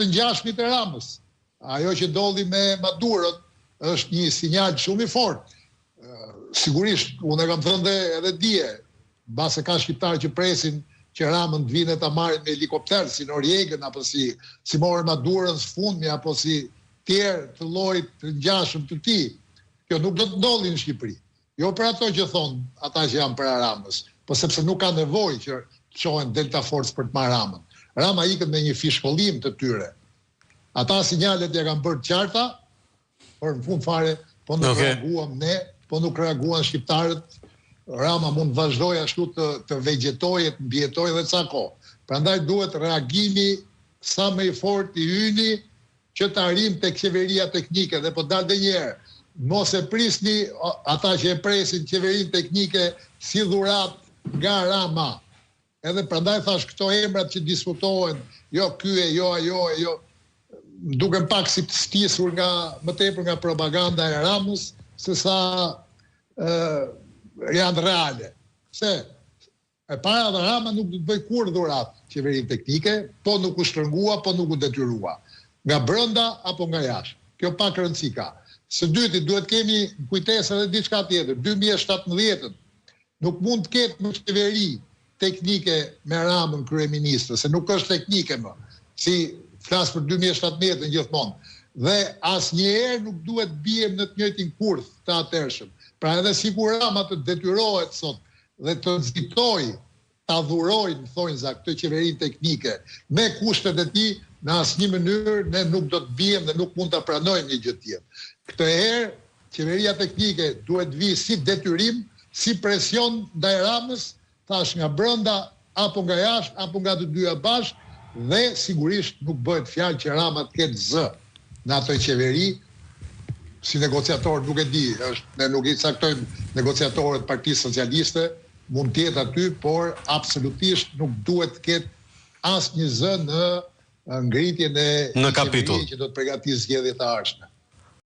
të ngjashmit të Ramës. Ajo që ndodhi me Madurën është një sinjal shumë i fortë. Sigurisht, unë e kam thënë edhe dje, mbase ka shqiptarë që presin që Ramën të vinë ta marrin me helikopter, si Noriegën, apo si morën Madurën së fundmi, apo si tjerë të llojit të ngjashëm të tij. Kjo nuk do të ndodhi në Shqipëri. Jo për ato që thonë ata që janë para Ramës, po sepse nuk ka nevojë që çohen Delta Force për të marrë Ramën. Rama ikët me një fishkollim të tyre. Ata sinjalet ja kanë bërë qarta, por në fund fare po nuk reaguam ne, po nuk reaguan shqiptarët. Rama mund vazhdoj ashtu të vegjetojë, të mbjetojë edhe ca kohë. Prandaj duhet reagimi sa më i fortë i hyni që të arrijmë tek qeveria teknike dhe po dalë një herë. Mos e prisni ata që e presin qeverinë teknike si dhurat nga Rama. Edhe prandaj thash këto emrat që diskutohen, jo ky e jo ajo e jo, duken pak si të stisur më tepër nga propaganda e Ramës se sa janë reale. Se e para dhe Rama nuk do të bëj kur dhurat qeverinë teknike, po nuk u shtrëngua, po nuk u detyrua. Nga brenda apo nga jashtë. Kjo pak rëndësi ka. Së dyti, duhet kemi kujtesë edhe diçka tjetër. 2017 nuk mund të ketë në qeveri teknike me Ramën kryeministër, se nuk është teknike më. Si flas për 2017 gjithmonë. Dhe asnjëherë nuk duhet biem në të njëjtin kurth të atërshëm. Pra edhe sikur Rama të detyrohet sot dhe të nxitojë, ta dhurojnë, thonjza, këtë qeverinë teknike me kushtet e tij, në asnjë mënyrë ne nuk do të biem dhe nuk mund ta pranojmë një gjë tjetër. Këtë herë qeveria teknike duhet vi si detyrim, si presion ndaj Ramës, thash nga brenda apo nga jashtë apo nga të dyja bashkë, dhe sigurisht nuk bëhet fjalë që Rama të ketë zë në ato qeveri. Si negociator nuk e di, ne nuk i caktojmë negociatorët Partisë Socialiste, mund të jetë aty, por absolutisht nuk duhet të ketë asnjë zë në ngritjen e në kapitull që do të përgatisë zgjedhjet e ardhshme.